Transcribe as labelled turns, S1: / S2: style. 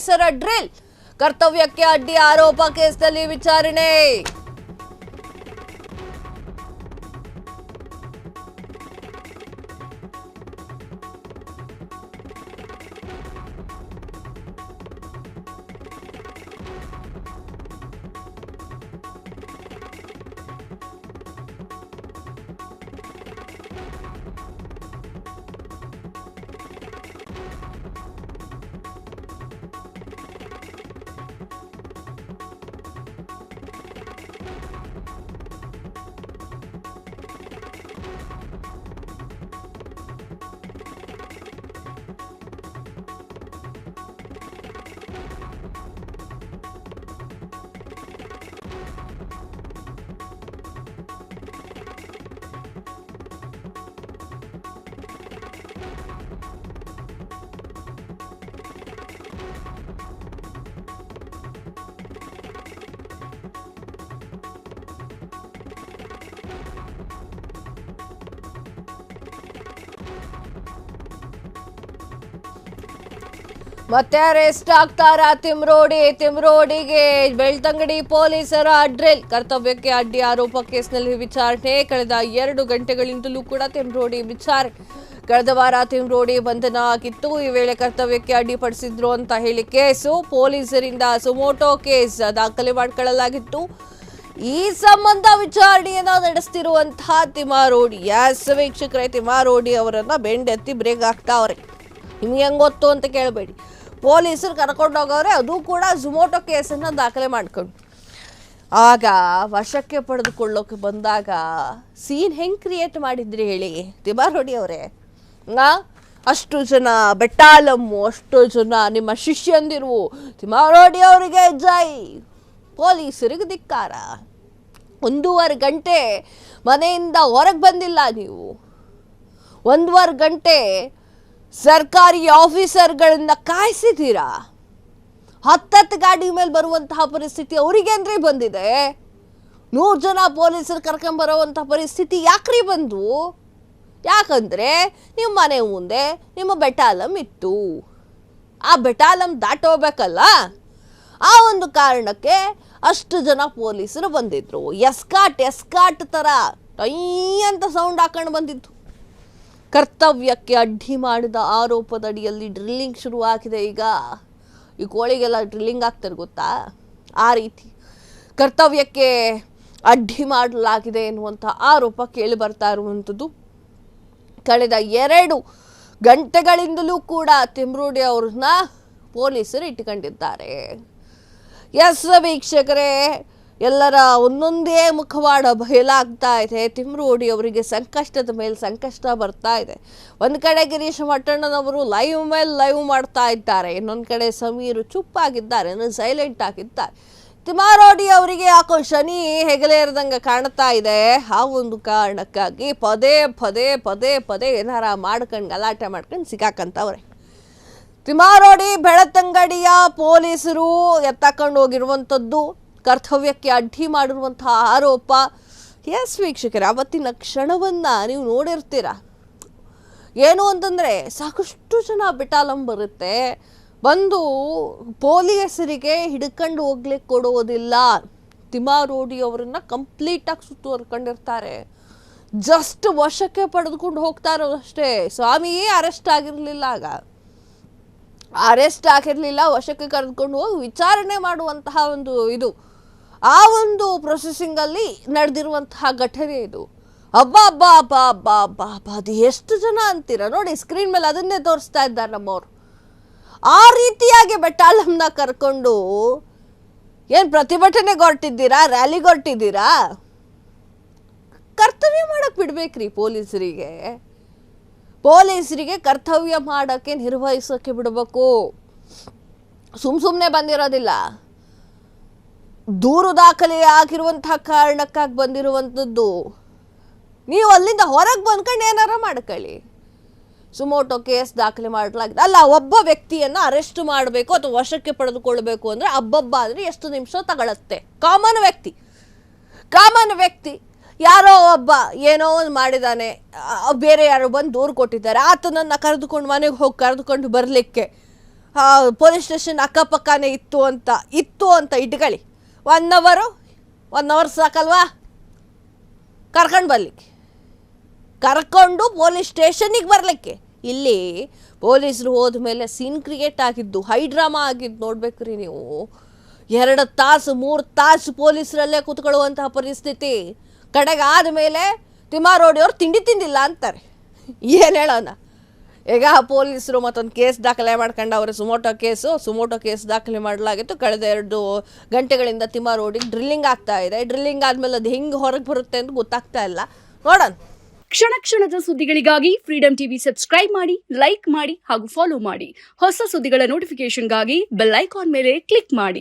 S1: ಪೊಲೀಸರ ಡ್ರಿಲ್, ಕರ್ತವ್ಯಕ್ಕೆ ಅಡ್ಡಿ ಆರೋಪ ಕೇಸ್ನಲ್ಲಿ ವಿಚಾರಣೆ. ಮತ್ತೆ ಅರೆಸ್ಟ್ ಆಗ್ತಾರಾ ತಿಮ್ರೋಡಿಗೆ ಬೆಳ್ತಂಗಡಿ ಪೊಲೀಸರ ಡ್ರಿಲ್, ಕರ್ತವ್ಯಕ್ಕೆ ಅಡ್ಡಿ ಆರೋಪ ಕೇಸ್ನಲ್ಲಿ ವಿಚಾರಣೆ. ಕಳೆದ 2 ಗಂಟೆಗಳಿಂದಲೂ ಕೂಡ ತಿಮ್ರೋಡಿ ವಿಚಾರಣೆ. ಕಳೆದ ವಾರ ತಿಮ್ರೋಡಿ ಬಂಧನ ಆಗಿತ್ತು. ಈ ವೇಳೆ ಕರ್ತವ್ಯಕ್ಕೆ ಅಡ್ಡಿಪಡಿಸಿದ್ರು ಅಂತ ಹೇಳಿ ಕೇಸು ಪೊಲೀಸರಿಂದ ಸುಮೋಟೋ ಕೇಸ್ ದಾಖಲೆ ಮಾಡಿಕೊಳ್ಳಲಾಗಿತ್ತು. ಈ ಸಂಬಂಧ ವಿಚಾರಣೆಯನ್ನ ನಡೆಸ್ತಿರುವಂತಹ ತಿಮ್ಮಾರೋಡಿ, ವೀಕ್ಷಕರೇ, ತಿಮ್ಮಾರೋಡಿ ಅವರನ್ನ ಬೆಂಡೆತ್ತಿ ಬ್ರೇಕ್ ಹಾಕ್ತಾವ್ರೆ. ನಿಮ್ಗೆ ಹೆಂಗ್ ಗೊತ್ತು ಅಂತ ಕೇಳಬೇಡಿ. ಪೊಲೀಸರು ಕರ್ಕೊಂಡೋಗವ್ರೆ, ಅದು ಕೂಡ ಸುಮೋಟೋ ಕೇಸನ್ನು ದಾಖಲೆ ಮಾಡ್ಕೊಂಡು. ಆಗ ವಶಕ್ಕೆ ಪಡೆದುಕೊಳ್ಳೋಕೆ ಬಂದಾಗ ಸೀನ್ ಹೆಂಗೆ ಕ್ರಿಯೇಟ್ ಮಾಡಿದ್ರಿ ಹೇಳಿ ತಿಮ್ಮಾರೋಡಿ ಅವರೇ? ಅಷ್ಟು ಜನ ಬೆಟ್ಟಾಲಮ್ಮು, ಅಷ್ಟು ಜನ ನಿಮ್ಮ ಶಿಷ್ಯಂದಿರು, ತಿಮ್ಮಾರೋಡಿ ಅವರಿಗೆ ಜೈ, ಪೊಲೀಸರಿಗೆ ಧಿಕ್ಕಾರ. 1.5 ಗಂಟೆ ಮನೆಯಿಂದ ಹೊರಗೆ ಬಂದಿಲ್ಲ ನೀವು. 1.5 ಗಂಟೆ ಸರ್ಕಾರಿ ಆಫೀಸರ್ಗಳನ್ನ ಕಾಯಿಸಿದ್ದೀರಾ. 10 ಗಾಡಿ ಮೇಲೆ ಬರುವಂತಹ ಪರಿಸ್ಥಿತಿ ಅವರಿಗೇನ್ರಿ ಬಂದಿದೆ? 100 ಜನ ಪೊಲೀಸರು ಕರ್ಕೊಂಬರುವಂತಹ ಪರಿಸ್ಥಿತಿ ಯಾಕ್ರಿ ಬಂದು? ಯಾಕಂದ್ರೆ ನಿಮ್ಮ ಮನೆ ಮುಂದೆ ನಿಮ್ಮ ಬೆಟಾಲಂ ಇತ್ತು. ಆ ಬೆಟಾಲಂ ದಾಟೋಗ್ಬೇಕಲ್ಲ, ಆ ಒಂದು ಕಾರಣಕ್ಕೆ ಅಷ್ಟು ಜನ ಪೊಲೀಸರು ಬಂದಿದ್ರು. ಎಸ್ಕಾಟ್ ತರ ಟೈ ಅಂತ ಸೌಂಡ್ ಹಾಕೊಂಡು ಬಂದಿತ್ತು. ಕರ್ತವ್ಯಕ್ಕೆ ಅಡ್ಡಿ ಮಾಡಿದ ಆರೋಪದಡಿಯಲ್ಲಿ ಡ್ರಿಲ್ಲಿಂಗ್ ಶುರುವಾಗಿದೆ. ಈಗ ಈ ಕೋಳಿಗೆಲ್ಲ ಡ್ರಿಲ್ಲಿಂಗ್ ಆಗ್ತಾರೆ ಗೊತ್ತಾ? ಆ ರೀತಿ ಕರ್ತವ್ಯಕ್ಕೆ ಅಡ್ಡಿ ಮಾಡಲಾಗಿದೆ ಎನ್ನುವಂಥ ಆರೋಪ ಕೇಳಿ ಬರ್ತಾ ಇರುವಂಥದ್ದು. ಕಳೆದ 2 ಗಂಟೆಗಳಿಂದಲೂ ಕೂಡ ತಿಮ್ರೋಡಿ ಅವ್ರನ್ನ ಪೊಲೀಸರು ಇಟ್ಕೊಂಡಿದ್ದಾರೆ. ವೀಕ್ಷಕರೇ, ಎಲ್ಲರ ಒಂದೊಂದೇ ಮುಖವಾಡ ಬಯಲಾಗ್ತಾ ಇದೆ. ತಿಮ್ರೋಡಿ ಅವರಿಗೆ ಸಂಕಷ್ಟದ ಮೇಲೆ ಸಂಕಷ್ಟ ಬರ್ತಾ ಇದೆ. ಒಂದು ಕಡೆ ಗಿರೀಶ್ ಮಟ್ಟಣ್ಣನವರು ಲೈವ್ ಮೇಲೆ ಲೈವ್ ಮಾಡ್ತಾ ಇದ್ದಾರೆ, ಇನ್ನೊಂದು ಕಡೆ ಸಮೀರ್ ಚುಪ್ಪಾಗಿದ್ದಾರೆ, ಸೈಲೆಂಟ್ ಆಗಿದ್ದಾರೆ. ತಿಮ್ಮಾರೋಡಿ ಅವರಿಗೆ ಯಾಕೋ ಶನಿ ಹೆಗಲೇರದಂಗೆ ಕಾಣ್ತಾ ಇದೆ. ಆ ಒಂದು ಕಾರಣಕ್ಕಾಗಿ ಪದೇ ಏನಾರ ಮಾಡ್ಕೊಂಡು ಗಲಾಟೆ ಮಾಡ್ಕೊಂಡು ಸಿಕ್ಕಾಕಂತವ್ರೆ. ತಿಮ್ಮಾರೋಡಿ ಬೆಳ್ತಂಗಡಿಯ ಪೊಲೀಸರು ಎತ್ತಕೊಂಡು ಹೋಗಿರುವಂಥದ್ದು, ಕರ್ತವ್ಯಕ್ಕೆ ಅಡ್ಡಿ ಮಾಡಿರುವಂತಹ ಆರೋಪ. ವೀಕ್ಷಕರೇ, ಅವತ್ತಿನ ಕ್ಷಣವನ್ನ ನೀವು ನೋಡಿರ್ತೀರ. ಏನು ಅಂತಂದ್ರೆ ಸಾಕಷ್ಟು ಜನ ಬೆಟಾಲಂ ಬರುತ್ತೆ, ಬಂದು ಪೊಲೀಸರಿಗೆ ಹಿಡ್ಕೊಂಡು ಹೋಗ್ಲಿಕ್ಕೆ ಕೊಡೋದಿಲ್ಲ. ತಿಮ್ಮಾರೋಡಿ ಅವರನ್ನ ಕಂಪ್ಲೀಟಾಗಿ ಸುತ್ತುವರ್ಕೊಂಡಿರ್ತಾರೆ. ಜಸ್ಟ್ ವಶಕ್ಕೆ ಪಡೆದುಕೊಂಡು ಹೋಗ್ತಾ ಇರೋದಷ್ಟೇ. ಸ್ವಾಮಿ ಅರೆಸ್ಟ್ ಆಗಿರಲಿಲ್ಲ, ವಶಕ್ಕೆ ಕರೆದುಕೊಂಡು ಹೋಗಿ ವಿಚಾರಣೆ ಮಾಡುವಂತಹ ಒಂದು ಇದು, ಆ ಒಂದು ಪ್ರೊಸೆಸಿಂಗ್ ಅಲ್ಲಿ ನಡೆದಿರುವಂತಹ ಘಟನೆ ಇದು. ಅದು ಎಷ್ಟು ಜನ ಅಂತೀರಾ ನೋಡಿ, ಸ್ಕ್ರೀನ್ ಮೇಲೆ ಅದನ್ನೇ ತೋರಿಸ್ತಾ ಇದ್ದಾರೆ ನಮ್ಮವ್ರು. ಆ ರೀತಿಯಾಗಿ ಬೆಟ್ಟಾಲಂನ ಕರ್ಕೊಂಡು ಏನ್ ಪ್ರತಿಭಟನೆಗೆ ಹೊರಟಿದ್ದೀರಾ, ರ್ಯಾಲಿಗೆ ಹೊರಟಿದ್ದೀರಾ? ಕರ್ತವ್ಯ ಮಾಡಕ್ ಬಿಡ್ಬೇಕ್ರಿ ಪೊಲೀಸರಿಗೆ ಕರ್ತವ್ಯ ಮಾಡಕ್ಕೆ, ನಿರ್ವಹಿಸೋಕೆ ಬಿಡಬೇಕು. ಸುಮ್ಮನೆ ಬಂದಿರೋದಿಲ್ಲ. ದೂರು ದಾಖಲೆ ಆಗಿರುವಂತಹ ಕಾರಣಕ್ಕಾಗಿ ಬಂದಿರುವಂಥದ್ದು. ನೀವು ಅಲ್ಲಿಂದ ಹೊರಗೆ ಬಂದ್ಕೊಂಡು ಏನಾರ ಮಾಡ್ಕೊಳ್ಳಿ. ಸುಮೋಟೋ ಕೇಸ್ ದಾಖಲೆ ಮಾಡಲಾಗಿದೆ. ಅಲ್ಲ, ಒಬ್ಬ ವ್ಯಕ್ತಿಯನ್ನ ಅರೆಸ್ಟ್ ಮಾಡಬೇಕು ಅಥವಾ ವಶಕ್ಕೆ ಪಡೆದುಕೊಳ್ಬೇಕು ಅಂದ್ರೆ ಅಂದ್ರೆ ಎಷ್ಟು ನಿಮಿಷ ತಗೊಳತ್ತೆ? ಕಾಮನ್ ವ್ಯಕ್ತಿ ಯಾರೋ ಒಬ್ಬ ಏನೋ ಒಂದು ಮಾಡಿದಾನೆ, ಬೇರೆ ಯಾರೋ ಬಂದು ದೂರು ಕೊಟ್ಟಿದ್ದಾರೆ, ಆತನನ್ನ ಕರೆದುಕೊಂಡು ಮನೆಗೆ ಹೋಗಿ ಕರೆದುಕೊಂಡು ಬರಲಿಕ್ಕೆ ಪೊಲೀಸ್ ಸ್ಟೇಷನ್ ಅಕ್ಕಪಕ್ಕನೇ ಇತ್ತು ಅಂತ ಇಟ್ಕೊಳ್ಳಿ. 1 ಅವರ್ ಸಾಕಲ್ವಾ ಕರ್ಕೊಂಡು ಪೊಲೀಸ್ ಸ್ಟೇಷನ್ನಿಗೆ ಬರಲಿಕ್ಕೆ. ಇಲ್ಲಿ ಪೊಲೀಸರು ಹೋದ ಮೇಲೆ ಸೀನ್ ಕ್ರಿಯೇಟ್ ಆಗಿದ್ದು, ಹೈ ಡ್ರಾಮಾ ಆಗಿದ್ದು ನೋಡ್ಬೇಕ್ರಿ ನೀವು. 2 ತಾಸು 3 ತಾಸು ಪೊಲೀಸರಲ್ಲೇ ಕೂತ್ಕೊಳ್ಳುವಂತಹ ಪರಿಸ್ಥಿತಿ. ಕಡೆಗೆ ಆದಮೇಲೆ ತಿಮ್ಮಾರೋಡಿಯವ್ರು ತಿಂಡಿ ತಿಂದಿಲ್ಲ ಅಂತಾರೆ. ಏನು ಹೇಳೋಣ. ಈಗ ಪೊಲೀಸರು ಮತ್ತೊಂದು ಕೇಸ್ ದಾಖಲೆ ಮಾಡ್ಕೊಂಡು ಅವರ ಸುಮೋಟೋ ಕೇಸ್ ದಾಖಲೆ ಮಾಡಲಾಗಿತ್ತು. ಕಳೆದ 2 ಗಂಟೆಗಳಿಂದ ತಿಮ್ಮಾರೋಡಿಗೆ ಡ್ರಿಲ್ಲಿಂಗ್ ಆಗ್ತಾ ಇದೆ. ಡ್ರಿಲ್ಲಿಂಗ್ ಆದಮೇಲೆ ಅದು ಹೆಂಗೆ ಹೊರಗೆ ಬರುತ್ತೆ ಅಂತ ಗೊತ್ತಾಗ್ತಾ ಇಲ್ಲ. ನೋಡೋಣ.
S2: ಕ್ಷಣದ ಸುದ್ದಿಗಳಿಗಾಗಿ ಫ್ರೀಡಂ ಟಿವಿ ಸಬ್ಸ್ಕ್ರೈಬ್ ಮಾಡಿ, ಲೈಕ್ ಮಾಡಿ ಹಾಗೂ ಫಾಲೋ ಮಾಡಿ. ಹೊಸ ಸುದ್ದಿಗಳ ನೋಟಿಫಿಕೇಶನ್ಗಾಗಿ ಬೆಲ್ ಐಕಾನ್ ಮೇಲೆ ಕ್ಲಿಕ್ ಮಾಡಿ.